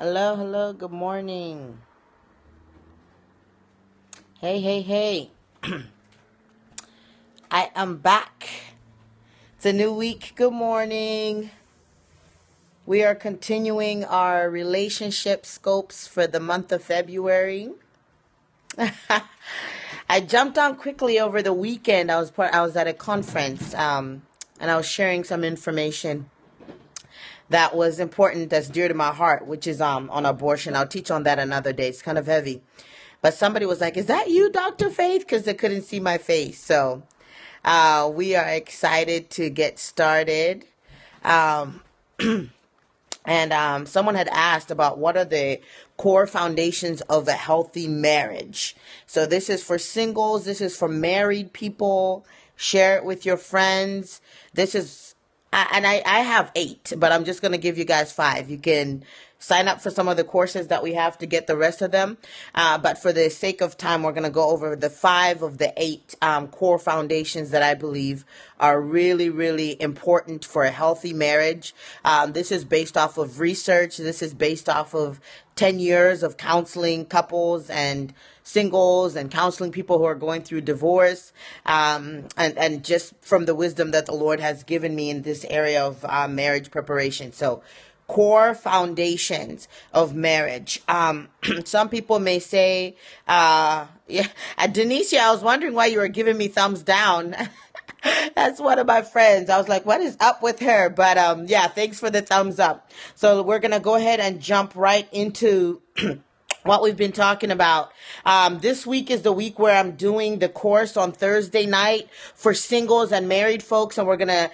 Hello, hello, good morning. Hey, hey, hey. I am back. It's a new week. Good morning. We are continuing our relationship scopes for the month of February. I jumped on quickly over the weekend. I was at a conference, and I was sharing some information that was important, that's dear to my heart, which is on abortion. I'll teach on that another day. It's kind of heavy. But somebody was like, "Is that you, Dr. Faith?" Because they couldn't see my face. So we are excited to get started. Um, and someone had asked about what are the core foundations of a healthy marriage. So this is for singles. This is for married people. Share it with your friends. This is, I have 8, but I'm just going to give you guys 5. You can sign up for some of the courses that we have to get the rest of them. But for the sake of time, we're going to go over the 5 of the 8 core foundations that I believe are really, really important for a healthy marriage. This is based off of research. This is based off of 10 years of counseling couples and singles and counseling people who are going through divorce, and just from the wisdom that the Lord has given me in this area of marriage preparation. So core foundations of marriage. Some people may say, yeah, Denicia, I was wondering why you were giving me thumbs down. That's one of my friends. I was like, what is up with her? But yeah, thanks for the thumbs up. So we're going to go ahead and jump right into what we've been talking about. This week is the week where I'm doing the course on Thursday night for singles and married folks. And we're going to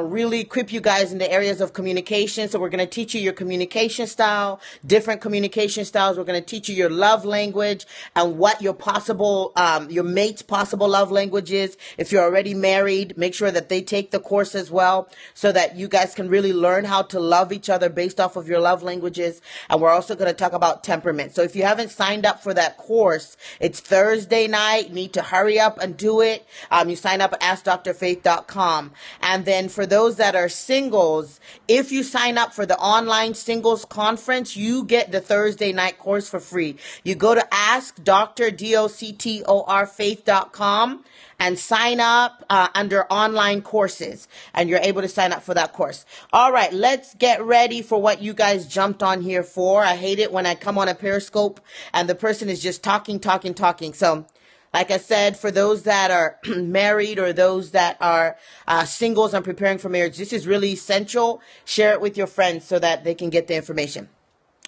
really equip you guys in the areas of communication. So we're going to teach you your communication style, different communication styles. We're going to teach you your love language and what your your mate's possible love language is. If you're already married, make sure that they take the course as well so that you guys can really learn how to love each other based off of your love languages. And we're also going to talk about temperament. So if you haven't signed up for that course, it's Thursday night. You need to hurry up and do it. You sign up at AskDrFaith.com. And then for those that are singles, if you sign up for the online singles conference, you get the Thursday night course for free. You go to AskDrFaith.com and sign up under online courses, and you're able to sign up for that course. All right, let's get ready for what you guys jumped on here for. I hate it when I come on a Periscope and the person is just talking. So like I said, for those that are married or those that are singles and preparing for marriage, this is really essential. Share it with your friends so that they can get the information.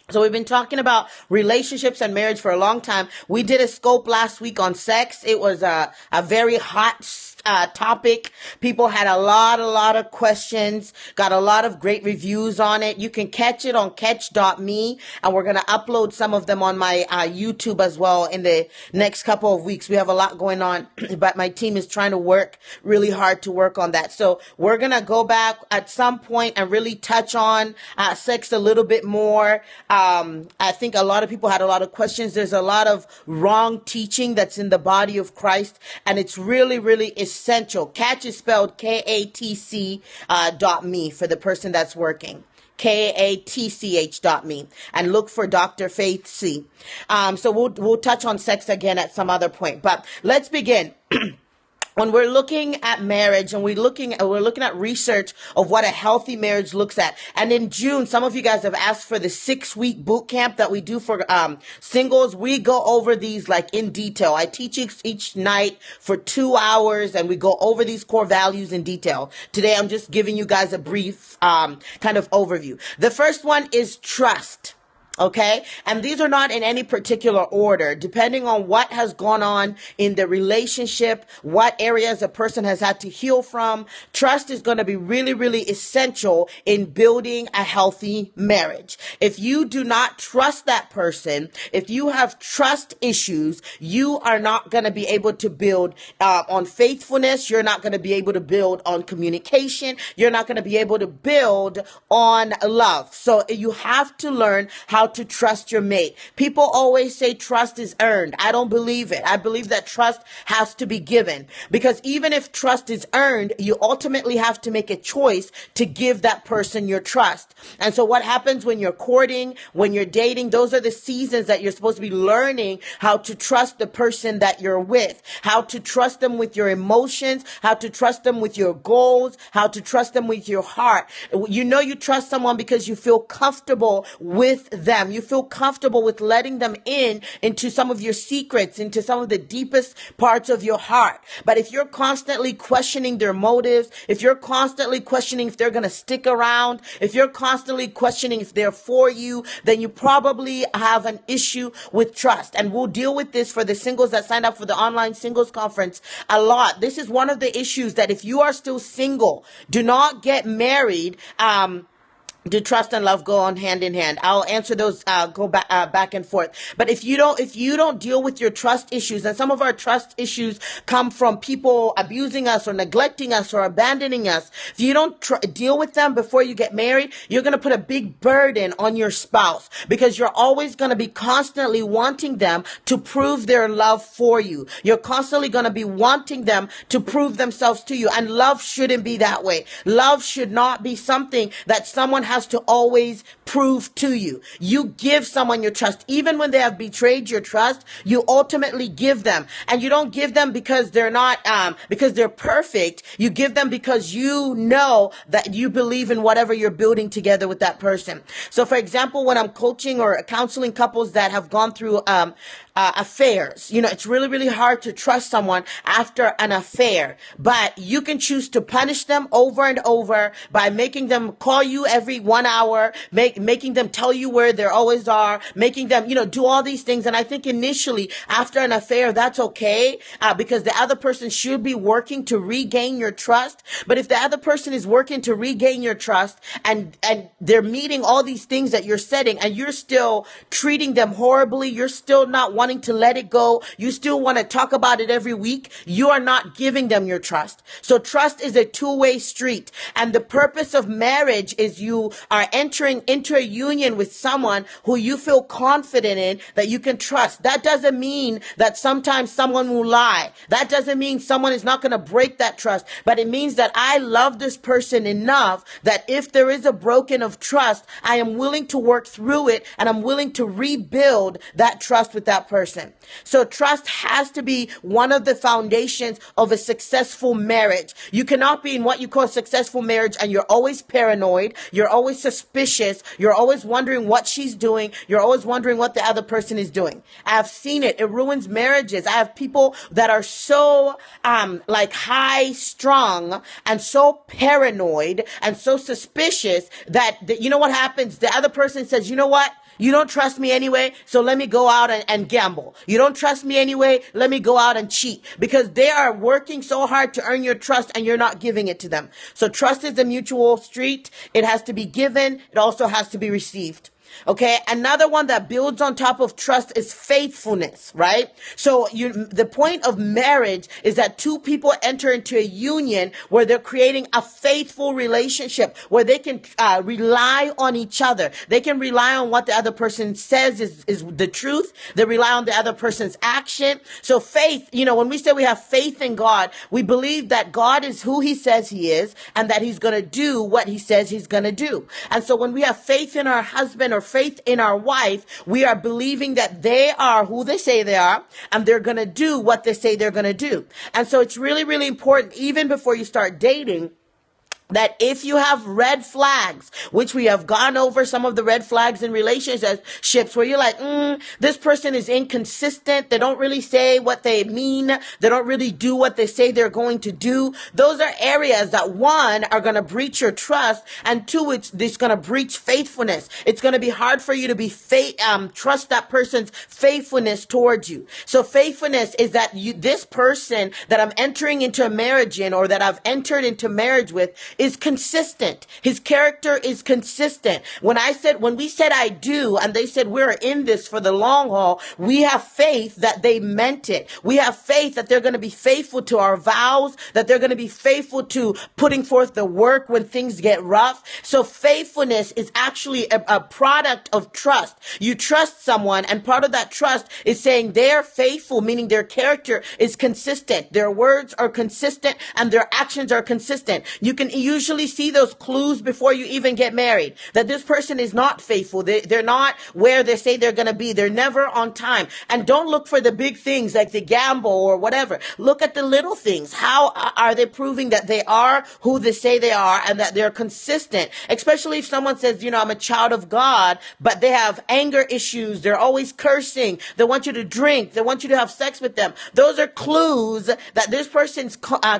So we've been talking about relationships and marriage for a long time. We did a scope last week on sex. It was a very hot topic. People had a lot of questions, got a lot of great reviews on it. You can catch it on catch.me, and we're going to upload some of them on my YouTube as well in the next couple of weeks. We have a lot going on, but my team is trying to work really hard to work on that. So we're going to go back at some point and really touch on sex a little bit more. I think a lot of people had a lot of questions. There's a lot of wrong teaching that's in the body of Christ, and it's really, really essential. Catch is spelled KATC .me for the person that's working. KATCH.me, and look for Dr. Faith C. So we'll touch on sex again at some other point, but let's begin. When we're looking at marriage and we're looking at research of what a healthy marriage looks at. And in June, some of you guys have asked for the 6-week boot camp that we do for singles. We go over these like in detail. I teach each night for 2 hours, and we go over these core values in detail. Today, I'm just giving you guys a brief kind of overview. The first one is trust. Okay. And these are not in any particular order, depending on what has gone on in the relationship, what areas a person has had to heal from. Trust is going to be really, really essential in building a healthy marriage. If you do not trust that person, if you have trust issues, you are not going to be able to build on faithfulness. You're not going to be able to build on communication. You're not going to be able to build on love. So you have to learn how how to trust your mate. People always say trust is earned. I don't believe it. I believe that trust has to be given, because even if trust is earned, you ultimately have to make a choice to give that person your trust. And so what happens when you're courting, when you're dating, those are the seasons that you're supposed to be learning how to trust the person that you're with, how to trust them with your emotions, how to trust them with your goals, how to trust them with your heart. You know you trust someone because you feel comfortable with them. You feel comfortable with letting them into some of your secrets, into some of the deepest parts of your heart. But if you're constantly questioning their motives, if you're constantly questioning if they're going to stick around, if you're constantly questioning if they're for you, then you probably have an issue with trust. And we'll deal with this for the singles that signed up for the online singles conference a lot. This is one of the issues, that if you are still single, do not get married. Do trust and love go on hand in hand? I'll answer those, go back and forth. But if you don't deal with your trust issues, and some of our trust issues come from people abusing us or neglecting us or abandoning us, if you don't deal with them before you get married, you're going to put a big burden on your spouse, because you're always going to be constantly wanting them to prove their love for you. You're constantly going to be wanting them to prove themselves to you. And love shouldn't be that way. Love should not be something that someone has to always prove to you. You give someone your trust. Even when they have betrayed your trust, you ultimately give them. And you don't give them because they're not, because they're perfect. You give them because you know that you believe in whatever you're building together with that person. So for example, when I'm coaching or counseling couples that have gone through, affairs. It's really, really hard to trust someone after an affair, but you can choose to punish them over and over by making them call you every 1 hour, making them tell you where they always are, making them, do all these things. And I think initially after an affair, that's okay, because the other person should be working to regain your trust. But if the other person is working to regain your trust and they're meeting all these things that you're setting, and you're still treating them horribly, you're still not wanting to let it go, you still want to talk about it every week, you are not giving them your trust. So trust is a two-way street. And the purpose of marriage is you are entering into a union with someone who you feel confident in, that you can trust. That doesn't mean that sometimes someone will lie. That doesn't mean someone is not going to break that trust. But it means that I love this person enough that if there is a broken of trust, I am willing to work through it, and I'm willing to rebuild that trust with that person. So trust has to be one of the foundations of a successful marriage. You cannot be in what you call a successful marriage and you're always paranoid, you're always suspicious, you're always wondering what she's doing, you're always wondering what the other person is doing. I've seen it. It ruins marriages. I have people that are so high strung and so paranoid and so suspicious that you know what happens? The other person says, you know what? You don't trust me anyway, so let me go out and gamble. You don't trust me anyway, let me go out and cheat. Because they are working so hard to earn your trust and you're not giving it to them. So trust is a mutual street. It has to be given. It also has to be received. Okay, another one that builds on top of trust is faithfulness, right? So the point of marriage is that two people enter into a union where they're creating a faithful relationship, where they can rely on each other. They can rely on what the other person says is the truth. They rely on the other person's action. So faith, when we say we have faith in God, we believe that God is who he says he is and that he's going to do what he says he's going to do. And so when we have faith in our husband or faith in our wife, we are believing that they are who they say they are and they're going to do what they say they're going to do. And so it's really, really important, even before you start dating, that if you have red flags, which we have gone over some of the red flags in relationships where you're like, this person is inconsistent. They don't really say what they mean. They don't really do what they say they're going to do. Those are areas that, one, are going to breach your trust, and two, it's going to breach faithfulness. It's going to be hard for you to trust that person's faithfulness towards you. So faithfulness is that this person that I'm entering into a marriage in, or that I've entered into marriage with, is consistent. His character is consistent. When we said I do, and they said we're in this for the long haul, we have faith that they meant it. We have faith that they're going to be faithful to our vows, that they're going to be faithful to putting forth the work when things get rough. So faithfulness is actually a product of trust. You trust someone, and part of that trust is saying they're faithful, meaning their character is consistent. Their words are consistent and their actions are consistent. You can usually see those clues before you even get married, that this person is not faithful. They're not where they say they're going to be. They're never on time. And don't look for the big things like the gamble or whatever. Look at the little things. How are they proving that they are who they say they are and that they're consistent? Especially if someone says, I'm a child of God, but they have anger issues. They're always cursing. They want you to drink. They want you to have sex with them. Those are clues that this person's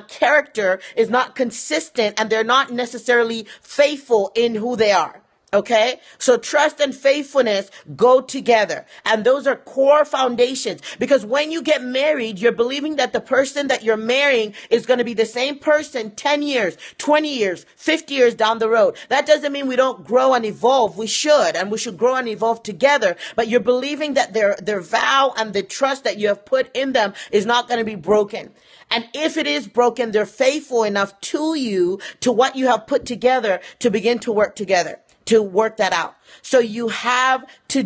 character is not consistent and they're not necessarily faithful in who they are. Okay, so trust and faithfulness go together, and those are core foundations, because when you get married, you're believing that the person that you're marrying is going to be the same person 10 years, 20 years, 50 years down the road. That doesn't mean we don't grow and evolve. We should, and we should grow and evolve together, but you're believing that their vow and the trust that you have put in them is not going to be broken. And if it is broken, they're faithful enough to you, to what you have put together, to begin to work together, to work that out. So you have to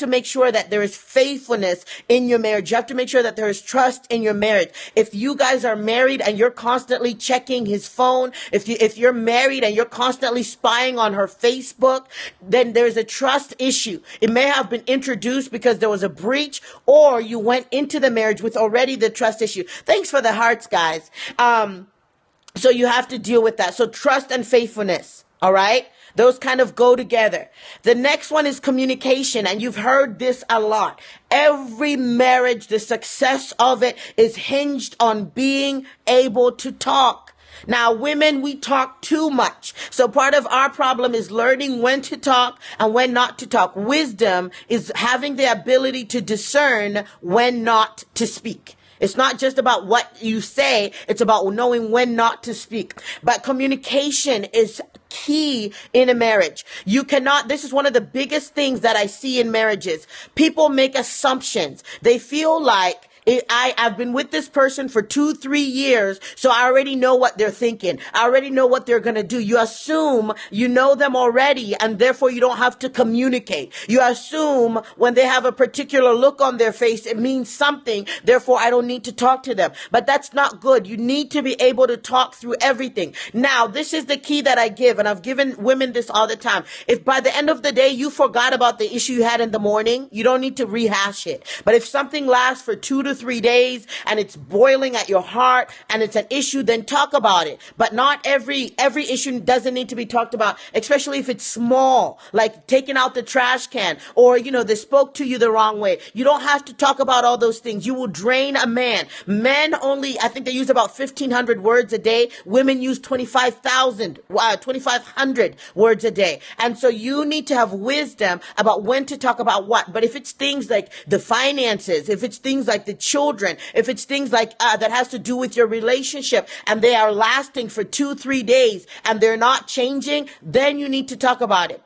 make sure that there is faithfulness in your marriage. You have to make sure that there is trust in your marriage. If you guys are married and you're constantly checking his phone, if you're married and you're constantly spying on her Facebook, then there's a trust issue. It may have been introduced because there was a breach, or you went into the marriage with already the trust issue. Thanks for the hearts, guys. So you have to deal with that. So trust and faithfulness. All right. Those kind of go together. The next one is communication. And you've heard this a lot. Every marriage, the success of it is hinged on being able to talk. Now, women, we talk too much. So part of our problem is learning when to talk and when not to talk. Wisdom is having the ability to discern when not to speak. It's not just about what you say. It's about knowing when not to speak. But communication is key in a marriage. This is one of the biggest things that I see in marriages. People make assumptions. They feel like, I've been with this person for 2-3 years, so I already know what they're thinking. I already know what they're going to do. You assume you know them already, and therefore you don't have to communicate. You assume when they have a particular look on their face, it means something. Therefore, I don't need to talk to them. But that's not good. You need to be able to talk through everything. Now, this is the key that I give, and I've given women this all the time. If by the end of the day you forgot about the issue you had in the morning, you don't need to rehash it. But if something lasts for 2 to 3 days and it's boiling at your heart and it's an issue, then talk about it. But not every issue doesn't need to be talked about, especially if it's small, like taking out the trash can, or, they spoke to you the wrong way. You don't have to talk about all those things. You will drain a man. Men only, I think they use about 1,500 words a day. Women use 2,500 words a day. And so you need to have wisdom about when to talk about what. But if it's things like the finances, if it's things like the children, if it's things like that has to do with your relationship, and they are lasting for 2-3 days and they're not changing, then you need to talk about it.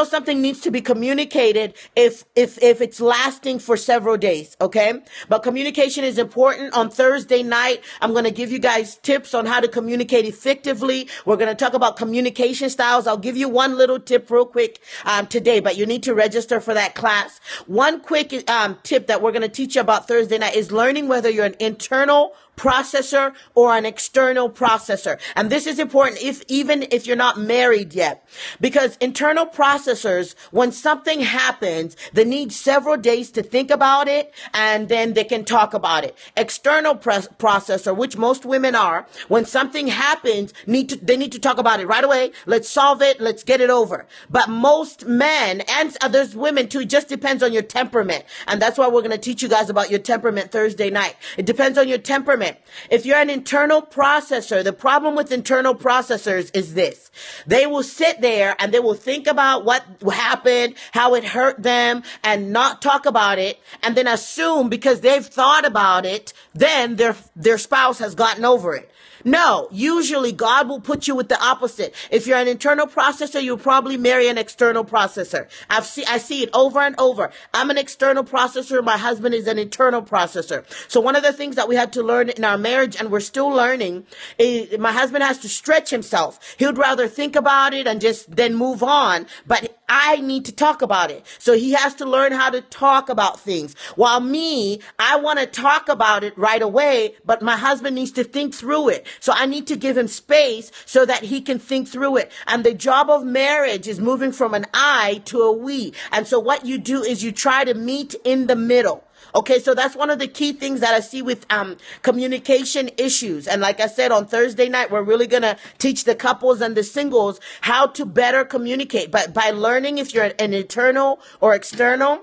Something needs to be communicated if it's lasting for several days, okay? But communication is important. On Thursday night, I'm going to give you guys tips on how to communicate effectively. We're going to talk about communication styles. I'll give you one little tip real quick today, but you need to register for that class. One quick tip that we're going to teach you about Thursday night is learning whether you're an internal processor or an external processor. And this is important even if you're not married yet, because internal processors, when something happens, they need several days to think about it and then they can talk about it. External processor, which most women are, when something happens, they need to talk about it right away. Let's solve it. Let's get it over. But most men, and there's women too, it just depends on your temperament. And that's why we're going to teach you guys about your temperament Thursday night. It depends on your temperament. moment. If you're an internal processor, the problem with internal processors is this. They will sit there and they will think about what happened, how it hurt them, and not talk about it, and then assume because they've thought about it, then their spouse has gotten over it. No, usually God will put you with the opposite. If you're an internal processor, you'll probably marry an external processor. I see it over and over. I'm an external processor. My husband is an internal processor. So one of the things that we had to learn in our marriage, and we're still learning, is my husband has to stretch himself. He would rather think about it and just then move on. But I need to talk about it. So he has to learn how to talk about things. While me, I want to talk about it right away, but my husband needs to think through it. So I need to give him space so that he can think through it. And the job of marriage is moving from an I to a we. And so what you do is you try to meet in the middle. Okay, so that's one of the key things that I see with communication issues. And like I said, on Thursday night, we're really going to teach the couples and the singles how to better communicate. But by learning if you're an internal or external,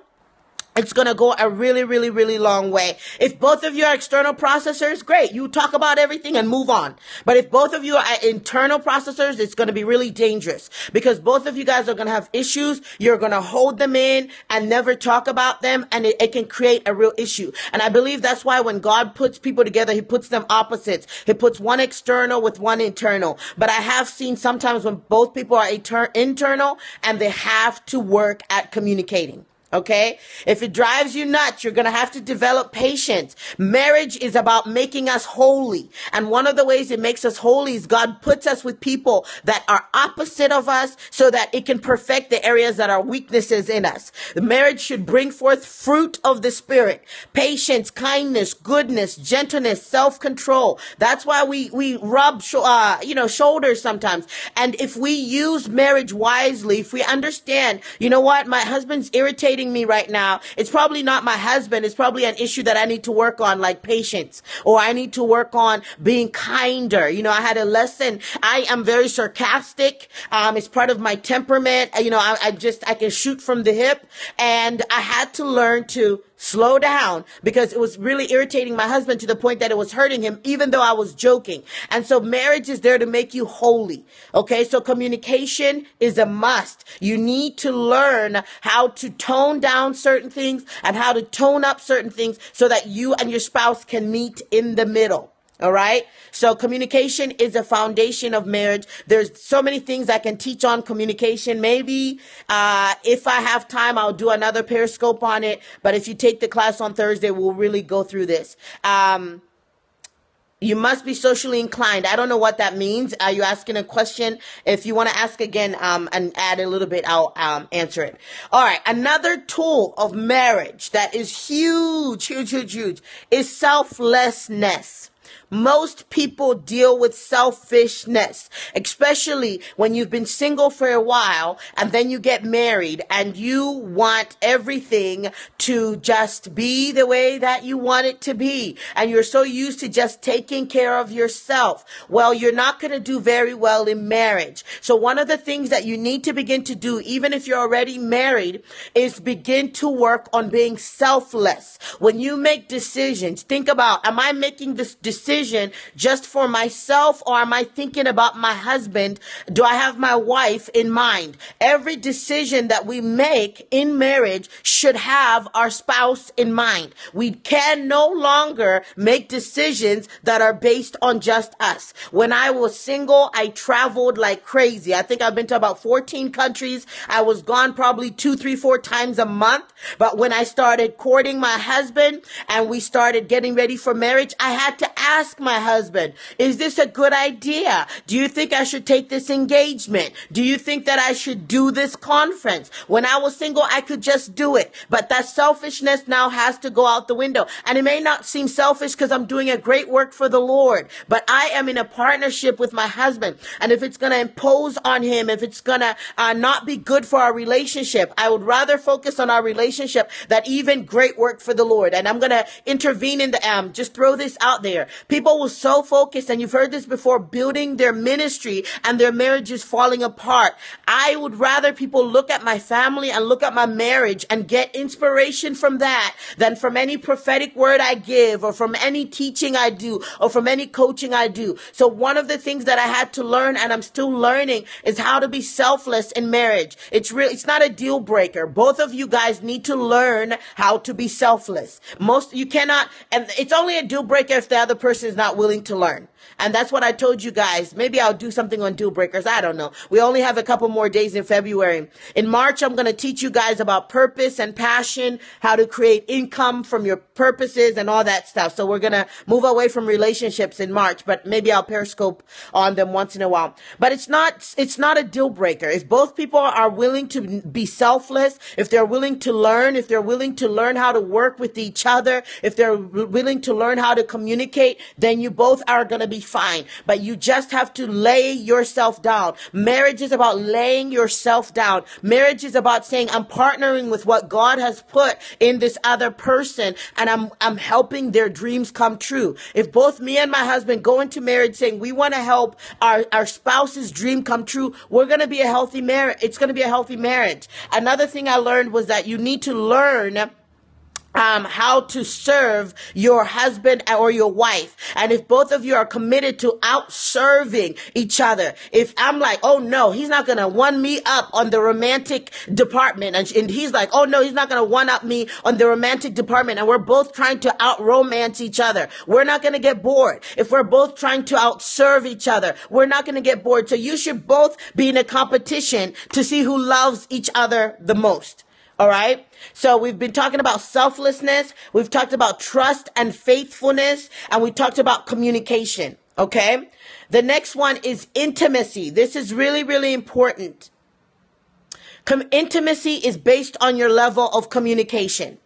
it's going to go a really, really, really long way. If both of you are external processors, great. You talk about everything and move on. But if both of you are internal processors, it's going to be really dangerous because both of you guys are going to have issues. You're going to hold them in and never talk about them. And it can create a real issue. And I believe that's why when God puts people together, he puts them opposites. He puts one external with one internal. But I have seen sometimes when both people are internal and they have to work at communicating. Okay? If it drives you nuts, you're going to have to develop patience. Marriage is about making us holy. And one of the ways it makes us holy is God puts us with people that are opposite of us so that it can perfect the areas that are weaknesses in us. The marriage should bring forth fruit of the Spirit. Patience, kindness, goodness, gentleness, self-control. That's why we rub shoulders sometimes. And if we use marriage wisely, if we understand, you know what, my husband's irritating me right now. It's probably not my husband. It's probably an issue that I need to work on, like patience, or I need to work on being kinder. You know, I had a lesson. I am very sarcastic. It's part of my temperament. I can shoot from the hip, and I had to learn to slow down because it was really irritating my husband to the point that it was hurting him, even though I was joking. And so marriage is there to make you holy. Okay. So communication is a must. You need to learn how to tone down certain things and how to tone up certain things so that you and your spouse can meet in the middle. All right. So communication is a foundation of marriage. There's so many things I can teach on communication. Maybe if I have time, I'll do another Periscope on it. But if you take the class on Thursday, we'll really go through this. You must be socially inclined. I don't know what that means. Are you asking a question? If you want to ask again and add a little bit, I'll answer it. All right. Another tool of marriage that is huge, huge, huge, huge is selflessness. Most people deal with selfishness, especially when you've been single for a while and then you get married and you want everything to just be the way that you want it to be. And you're so used to just taking care of yourself. Well, you're not going to do very well in marriage. So one of the things that you need to begin to do, even if you're already married, is begin to work on being selfless. When you make decisions, think about, am I making this decision just for myself, or am I thinking about my husband? Do I have my wife in mind? Every decision that we make in marriage should have our spouse in mind. We can no longer make decisions that are based on just us. When I was single, I traveled like crazy. I think I've been to about 14 countries. I was gone probably 2, 3, 4 times a month. But when I started courting my husband and we started getting ready for marriage, I had to ask my husband, is this a good idea? Do you think I should take this engagement? Do you think that I should do this conference? When I was single, I could just do it. But that selfishness now has to go out the window. And it may not seem selfish because I'm doing a great work for the Lord, but I am in a partnership with my husband. And if it's going to impose on him, if it's going to not be good for our relationship, I would rather focus on our relationship than even great work for the Lord. And I'm going to intervene in just throw this out there. People will so focus, and you've heard this before, building their ministry and their marriage is falling apart. I would rather people look at my family and look at my marriage and get inspiration from that than from any prophetic word I give, or from any teaching I do, or from any coaching I do. So one of the things that I had to learn, and I'm still learning, is how to be selfless in marriage. It's not a deal breaker. Both of you guys need to learn how to be selfless. You cannot, and it's only a deal breaker if the other person is not willing to learn. And that's what I told you guys. Maybe I'll do something on deal breakers. I don't know. We only have a couple more days in February. In March, I'm going to teach you guys about purpose and passion, how to create income from your purposes and all that stuff. So we're going to move away from relationships in March, but maybe I'll periscope on them once in a while. But it's not a deal breaker. If both people are willing to be selfless, if they're willing to learn, if they're willing to learn how to work with each other, if they're willing to learn how to communicate, then you both are going to be fine. But you just have to lay yourself down. Marriage is about laying yourself down. Marriage is about saying, I'm partnering with what God has put in this other person, and I'm helping their dreams come true. If both me and my husband go into marriage saying we want to help our spouse's dream come true, we're going to be a healthy marriage. It's going to be a healthy marriage. Another thing I learned was that you need to learn how to serve your husband or your wife. And if both of you are committed to out-serving each other, if I'm like, oh no, he's not going to one me up on the romantic department, and he's like, oh no, he's not going to one up me on the romantic department, and we're both trying to out-romance each other, we're not going to get bored. If we're both trying to out-serve each other, we're not going to get bored. So you should both be in a competition to see who loves each other the most. All right. So we've been talking about selflessness. We've talked about trust and faithfulness, and we talked about communication. Okay. The next one is intimacy. This is really, really important. Intimacy is based on your level of communication.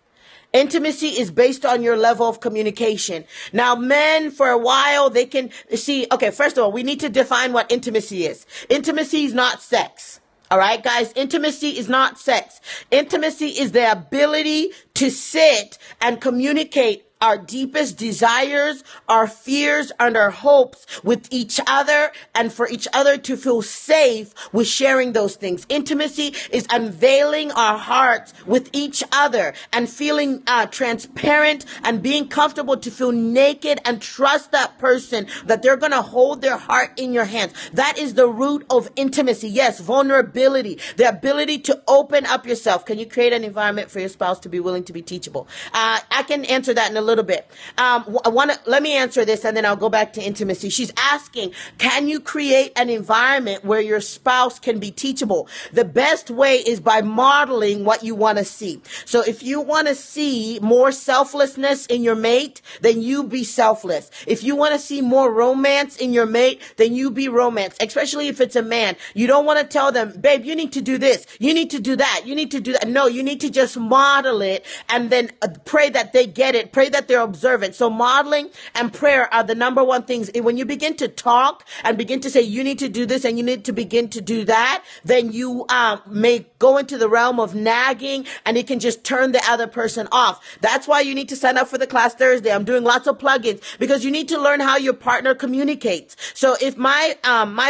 Intimacy is based on your level of communication. Now, men, for a while, they can see, okay, first of all, we need to define what intimacy is. Intimacy is not sex. All right, guys, intimacy is not sex. Intimacy is the ability to sit and communicate our deepest desires, our fears, and our hopes with each other, and for each other to feel safe with sharing those things. Intimacy is unveiling our hearts with each other and feeling transparent and being comfortable to feel naked and trust that person, that they're going to hold their heart in your hands. That is the root of intimacy. Yes, vulnerability, the ability to open up yourself. Can you create an environment for your spouse to be willing to be teachable? I can answer that in a little bit. Let me answer this, and then I'll go back to intimacy. She's asking, can you create an environment where your spouse can be teachable? The best way is by modeling what you want to see. So if you want to see more selflessness in your mate, then you be selfless. If you want to see more romance in your mate, then you be romance, especially if it's a man. You don't want to tell them, babe, you need to do this, you need to do that, you need to do that. No, you need to just model it, and then pray that they get it, pray that they're observant. So modeling and prayer are the number one things. When you begin to talk and begin to say, you need to do this and you need to begin to do that, then you may go into the realm of nagging, and it can just turn the other person off. That's why you need to sign up for the class Thursday. I'm doing lots of plugins because you need to learn how your partner communicates. So if my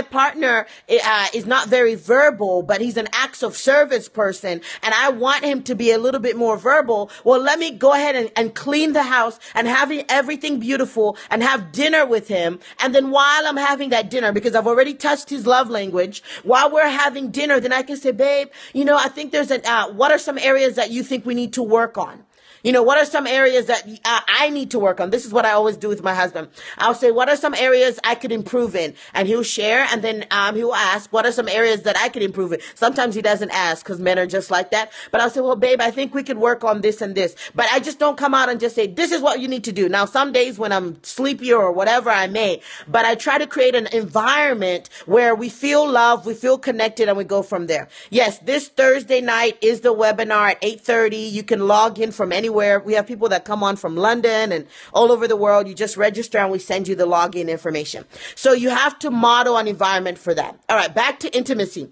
partner is not very verbal, but he's an acts of service person, and I want him to be a little bit more verbal, well, let me go ahead and clean the house and having everything beautiful and have dinner with him. And then while I'm having that dinner, because I've already touched his love language, while we're having dinner, then I can say, babe, I think there's what are some areas that you think we need to work on? What are some areas that I need to work on? This is what I always do with my husband. I'll say, what are some areas I could improve in? And he'll share, and then he'll ask, what are some areas that I could improve in? Sometimes he doesn't ask because men are just like that. But I'll say, well, babe, I think we could work on this and this. But I just don't come out and just say, this is what you need to do. Now, some days when I'm sleepy or whatever I may, but I try to create an environment where we feel love, we feel connected, and we go from there. Yes, this Thursday night is the webinar at 8:30. You can log in from anywhere. We have people that come on from London and all over the world. You just register and we send you the login information. So you have to model an environment for that. All right, back to intimacy.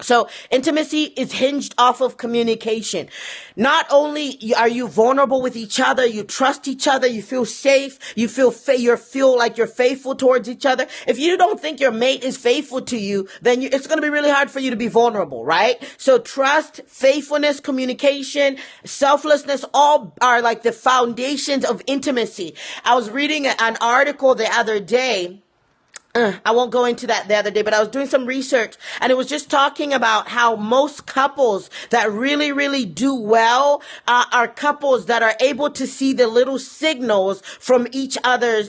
So intimacy is hinged off of communication. Not only are you vulnerable with each other, you trust each other, you feel safe, you feel like you're faithful towards each other. If you don't think your mate is faithful to you, then it's going to be really hard for you to be vulnerable, right? So trust, faithfulness, communication, selflessness, all are like the foundations of intimacy. I was reading an article the other day. I won't go into that the other day, but I was doing some research and it was just talking about how most couples that really, really do well are couples that are able to see the little signals from each other's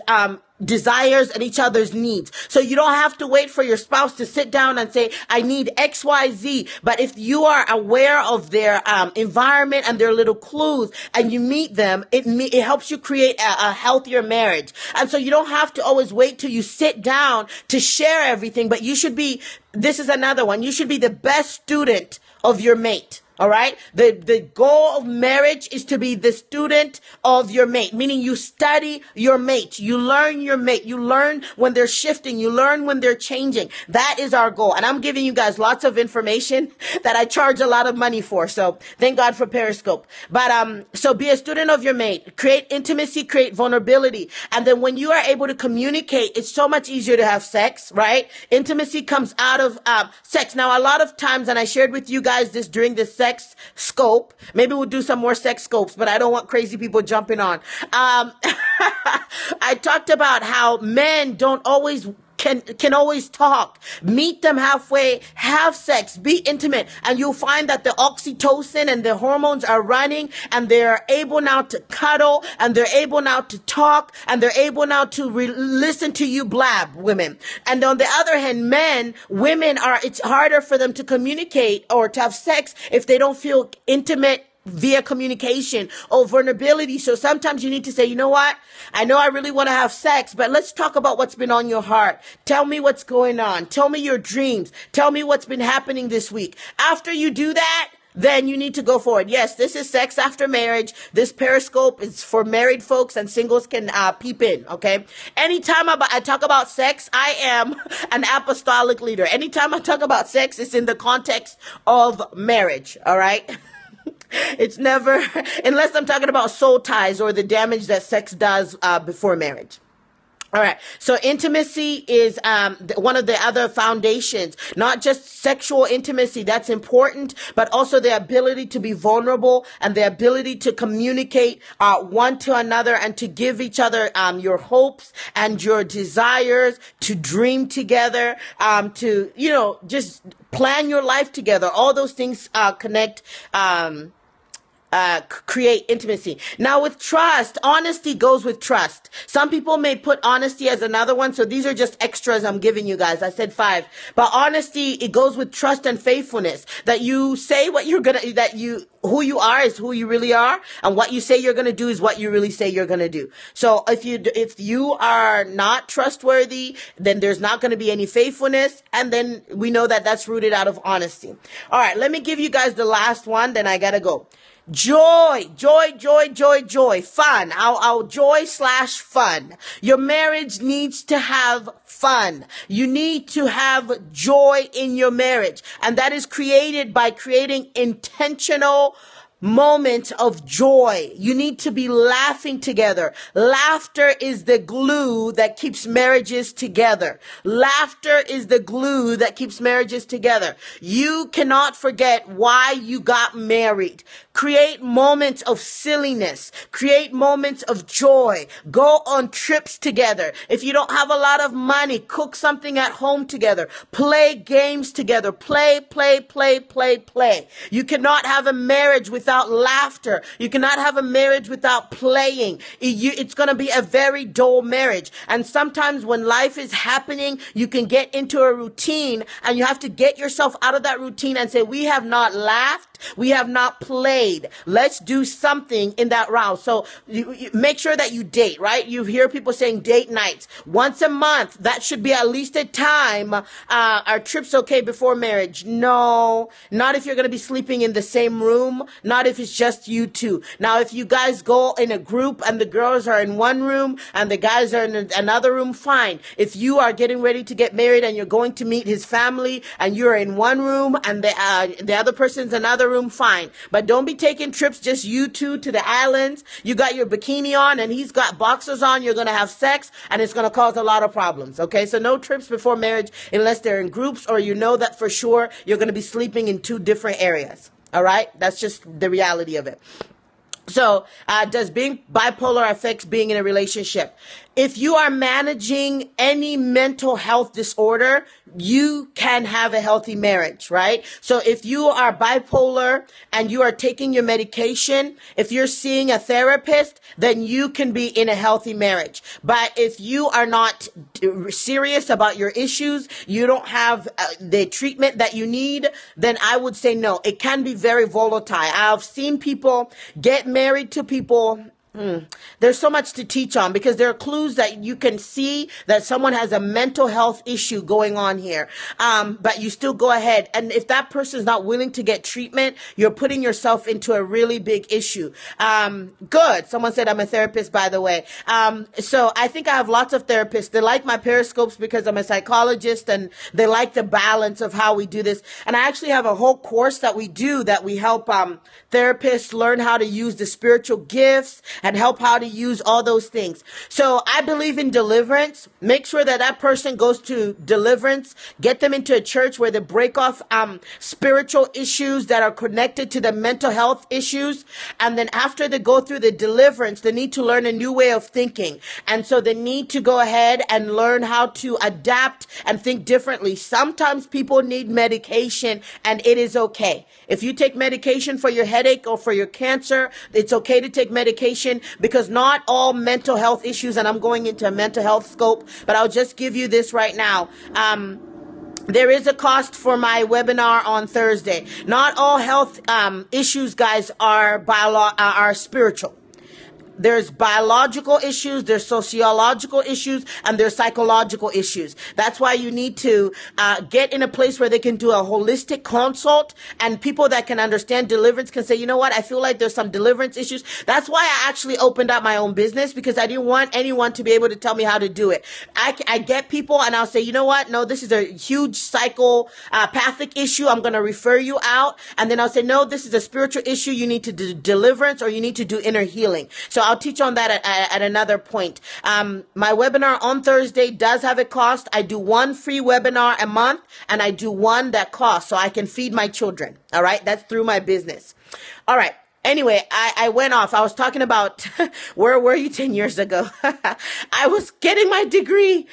desires and each other's needs. So you don't have to wait for your spouse to sit down and say, I need XYZ. But if you are aware of their environment and their little clues and you meet them, it helps you create a healthier marriage. And so you don't have to always wait till you sit down to share everything, but this is another one. You should be the best student of your mate. All right. The goal of marriage is to be the student of your mate, meaning you study your mate. You learn your mate. You learn when they're shifting. You learn when they're changing. That is our goal. And I'm giving you guys lots of information that I charge a lot of money for. So thank God for Periscope. But, so be a student of your mate, create intimacy, create vulnerability. And then when you are able to communicate, it's so much easier to have sex, right? Intimacy comes out of, sex. Now, a lot of times, and I shared with you guys this during the sex scope. Maybe we'll do some more sex scopes, but I don't want crazy people jumping on. I talked about how men don't always can always talk. Meet them halfway, have sex, be intimate, and you'll find that the oxytocin and the hormones are running, and they're able now to cuddle, and they're able now to talk, and they're able now to listen to you blab, women. And on the other hand, it's harder for them to communicate or to have sex if they don't feel intimate via communication or vulnerability. So sometimes you need to say, you know what? I know I really want to have sex, but let's talk about what's been on your heart. Tell me what's going on. Tell me your dreams. Tell me what's been happening this week. After you do that, then you need to go forward. Yes, this is Sex After Marriage. This Periscope is for married folks, and singles can peep in, okay? Anytime I talk about sex, I am an apostolic leader. Anytime I talk about sex, it's in the context of marriage, all right? It's never, unless I'm talking about soul ties or the damage that sex does before marriage. All right. So intimacy is one of the other foundations, not just sexual intimacy. That's important, but also the ability to be vulnerable and the ability to communicate one to another and to give each other your hopes and your desires, to dream together, to, just plan your life together. All those things connect. Create intimacy. Now with trust, honesty goes with trust. Some people may put honesty as another one. So these are just extras I'm giving you guys. I said 5, but honesty, it goes with trust and faithfulness, that you say what who you are is who you really are. And what you say you're going to do is what you really say you're going to do. So if you are not trustworthy, then there's not going to be any faithfulness. And then we know that that's rooted out of honesty. All right. Let me give you guys the last one. Then I got to go. Joy, fun, our joy/fun. Your marriage needs to have fun. You need to have joy in your marriage. And that is created by creating intentional moment of joy. You need to be laughing together. Laughter is the glue that keeps marriages together. Laughter is the glue that keeps marriages together. You cannot forget why you got married. Create moments of silliness. Create moments of joy. Go on trips together. If you don't have a lot of money, cook something at home together. Play games together. Play. You cannot have a marriage without laughter. You cannot have a marriage without playing. It's going to be a very dull marriage. And sometimes when life is happening, you can get into a routine and you have to get yourself out of that routine and say, we have not laughed We have not played. Let's do something in that round. So you make sure that you date, right? You hear people saying date nights once a month. That should be at least a time. Are trips okay before marriage? No, not if you're going to be sleeping in the same room. Not if it's just you two. Now, if you guys go in a group and the girls are in one room and the guys are in another room, fine. If you are getting ready to get married and you're going to meet his family and you're in one room and the other person's in another room, fine. But don't be taking trips just you two to the islands. You got your bikini on and he's got boxers on. You're going to have sex and it's going to cause a lot of problems. Okay, so no trips before marriage unless they're in groups or you know that for sure you're going to be sleeping in two different areas. All right, that's just the reality of it. So, does being bipolar affect being in a relationship? If you are managing any mental health disorder, you can have a healthy marriage, right? So if you are bipolar and you are taking your medication, if you're seeing a therapist, then you can be in a healthy marriage. But if you are not serious about your issues, you don't have the treatment that you need, then I would say no. It can be very volatile. I've seen people get married to people. There's so much to teach on because there are clues that you can see that someone has a mental health issue going on here. But you still go ahead. And if that person is not willing to get treatment, you're putting yourself into a really big issue. Good. Someone said I'm a therapist, by the way. So I think I have lots of therapists. They like my periscopes because I'm a psychologist and they like the balance of how we do this. And I actually have a whole course that we do that we help therapists learn how to use the spiritual gifts and help how to use all those things. So I believe in deliverance. Make sure that that person goes to deliverance. Get them into a church where they break off spiritual issues that are connected to the mental health issues. And then after they go through the deliverance, they need to learn a new way of thinking. And so they need to go ahead and learn how to adapt and think differently. Sometimes people need medication and it is okay. If you take medication for your headache or for your cancer, it's okay to take medication because not all mental health issues, and I'm going into a mental health scope, but I'll just give you this right now. There is a cost for my webinar on Thursday. Not all health issues, guys, are spiritual. There's biological issues, there's sociological issues, and there's psychological issues. That's why you need to get in a place where they can do a holistic consult, and people that can understand deliverance can say, you know what, I feel like there's some deliverance issues. That's why I actually opened up my own business, because I didn't want anyone to be able to tell me how to do it. I get people and I'll say, you know what, no, this is a huge psychopathic issue. I'm going to refer you out. And then I'll say, no, this is a spiritual issue. You need to do deliverance or you need to do inner healing. So I'll teach on that at another point. My webinar on Thursday does have a cost. I do one free webinar a month and I do one that costs so I can feed my children. All right. That's through my business. All right. Anyway, I went off. I was talking about where were you 10 years ago? I was getting my degree.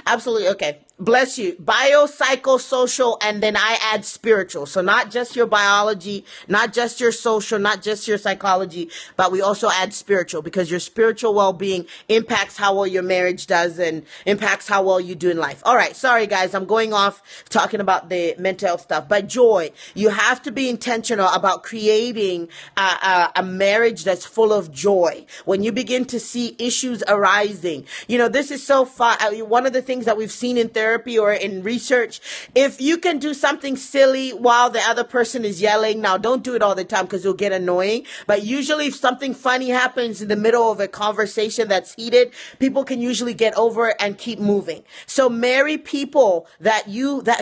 Absolutely. Okay. Bless you. Biopsychosocial, and then I add spiritual. So not just your biology, not just your social, not just your psychology, but we also add spiritual, because your spiritual well-being impacts how well your marriage does and impacts how well you do in life. All right. Sorry, guys. I'm going off talking about the mental health stuff. But joy, you have to be intentional about creating a marriage that's full of joy. When you begin to see issues arising, you know, this is so fun. One of the things that we've seen in therapy or in research, if you can do something silly while the other person is yelling, now don't do it all the time because it'll get annoying, but usually if something funny happens in the middle of a conversation that's heated, people can usually get over it and keep moving. So marry people that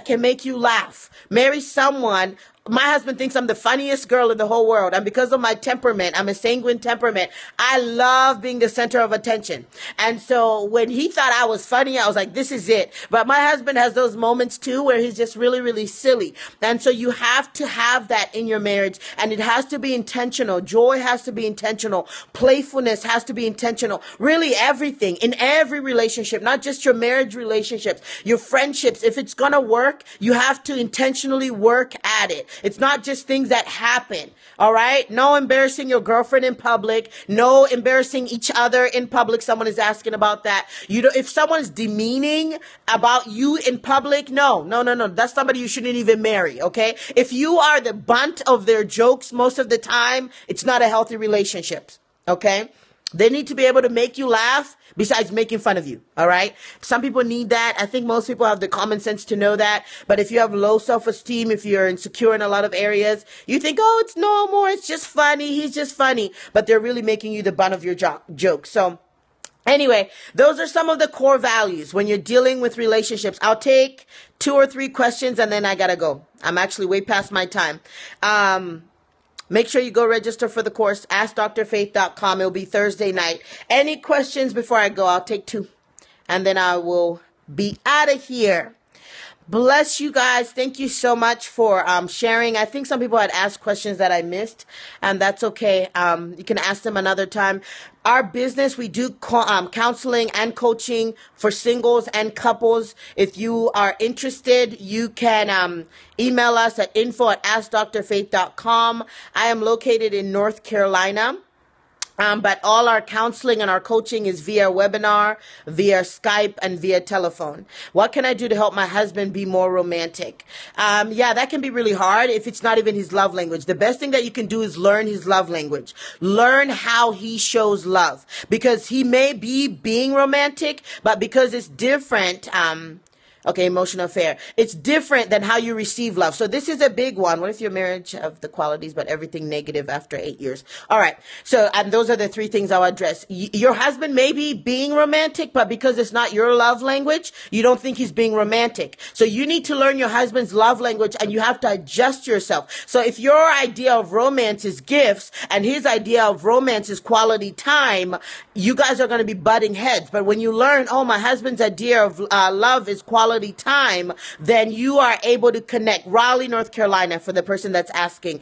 can make you laugh. Marry someone. My husband thinks I'm the funniest girl in the whole world. And because of my temperament, I'm a sanguine temperament, I love being the center of attention. And so when he thought I was funny, I was like, this is it. But my husband has those moments too where he's just really, really silly. And so you have to have that in your marriage, and it has to be intentional. Joy has to be intentional. Playfulness has to be intentional. Really everything in every relationship, not just your marriage relationships, your friendships. If it's going to work, you have to intentionally work at it. It's not just things that happen. All right. No embarrassing your girlfriend in public. No embarrassing each other in public. Someone is asking about that. If someone's demeaning about you in public, no. That's somebody you shouldn't even marry. Okay. If you are the butt of their jokes most of the time, it's not a healthy relationship. Okay. They need to be able to make you laugh besides making fun of you. All right. Some people need that. I think most people have the common sense to know that. But if you have low self-esteem, if you're insecure in a lot of areas, you think, oh, it's normal. It's just funny. He's just funny. But they're really making you the butt of your joke. So anyway, those are some of the core values when you're dealing with relationships. I'll take 2 or 3 questions and then I got to go. I'm actually way past my time. Make sure you go register for the course. AskDrFaith.com. It'll be Thursday night. Any questions before I go? I'll take 2. And then I will be out of here. Bless you guys. Thank you so much for sharing. I think some people had asked questions that I missed, and that's okay. You can ask them another time. Our business, we do counseling and coaching for singles and couples. If you are interested, you can email us at info@askdrfaith.com. I am located in North Carolina. But all our counseling and our coaching is via webinar, via Skype, and via telephone. What can I do to help my husband be more romantic? That can be really hard if it's not even his love language. The best thing that you can do is learn his love language. Learn how he shows love. Because he may be being romantic, but because it's different, emotional affair. It's different than how you receive love. So this is a big one. What if your marriage have the qualities, but everything negative after 8 years? All right. So, and those are the 3 things I'll address. Your husband may be being romantic, but because it's not your love language, you don't think he's being romantic. So you need to learn your husband's love language and you have to adjust yourself. So if your idea of romance is gifts and his idea of romance is quality time, you guys are going to be butting heads. But when you learn, oh, my husband's idea of love is quality time, then you are able to connect. Raleigh, North Carolina, for the person that's asking.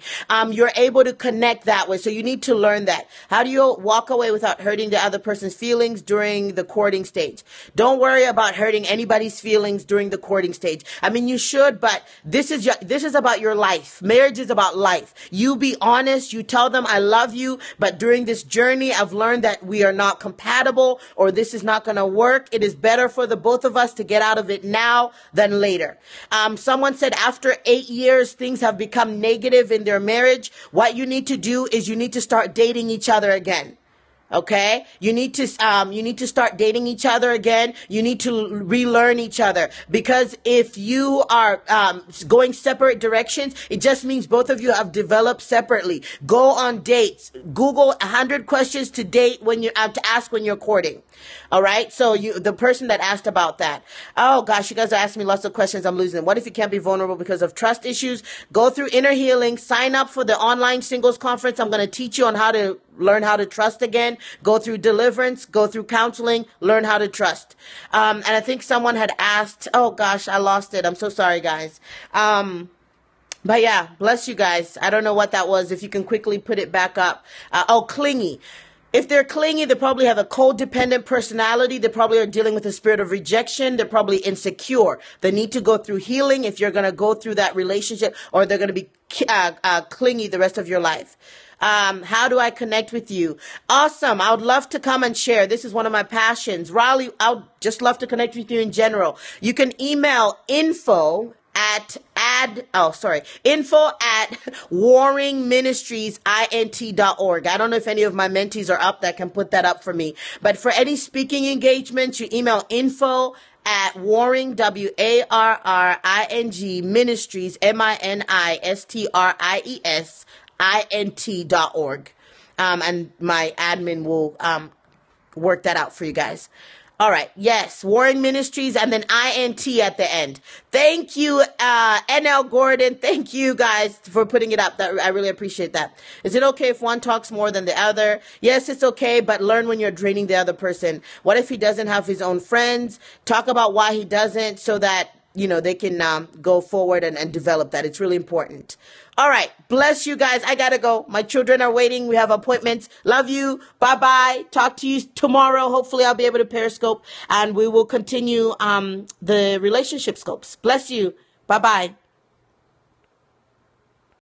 You're able to connect that way. So you need to learn that. How do you walk away without hurting the other person's feelings during the courting stage? Don't worry about hurting anybody's feelings during the courting stage. I mean, you should, but this is about your life. Marriage is about life. You be honest. You tell them, I love you, but during this journey, I've learned that we are not compatible or this is not going to work. It is better for the both of us to get out of it now than later. Someone said after 8 years, things have become negative in their marriage. What you need to do is you need to start dating each other again. Okay. You need to start dating each other again. You need to relearn each other, because if you are, going separate directions, it just means both of you have developed separately. Go on dates. Google 100 questions to date when you to ask when you're courting. All right. So the person that asked about that. Oh gosh, you guys are asking me lots of questions. I'm losing. What if you can't be vulnerable because of trust issues? Go through inner healing. Sign up for the online singles conference. I'm going to teach you on how to learn how to trust again. Go through deliverance. Go through counseling. Learn how to trust. And I think someone had asked. Oh gosh, I lost it. I'm so sorry, guys. But yeah, bless you guys. I don't know what that was. If you can quickly put it back up. Clingy. If they're clingy, they probably have a codependent personality. They probably are dealing with a spirit of rejection. They're probably insecure. They need to go through healing if you're going to go through that relationship, or they're going to be clingy the rest of your life. How do I connect with you? Awesome. I would love to come and share. This is one of my passions. Raleigh, I would just love to connect with you in general. You can email info@warringministriesint.org. I don't know if any of my mentees are up that can put that up for me. But for any speaking engagements, you email info@warring, WARRING ministries, ministriesint.org. And my admin will work that out for you guys. All right. Yes. Warring Ministries and then INT at the end. Thank you, NL Gordon. Thank you guys for putting it up. I really appreciate that. Is it okay if one talks more than the other? Yes, it's okay, but learn when you're draining the other person. What if he doesn't have his own friends? Talk about why he doesn't, so that, they can go forward and develop that. It's really important. All right. Bless you guys. I got to go. My children are waiting. We have appointments. Love you. Bye-bye. Talk to you tomorrow. Hopefully I'll be able to Periscope and we will continue the relationship scopes. Bless you. Bye-bye.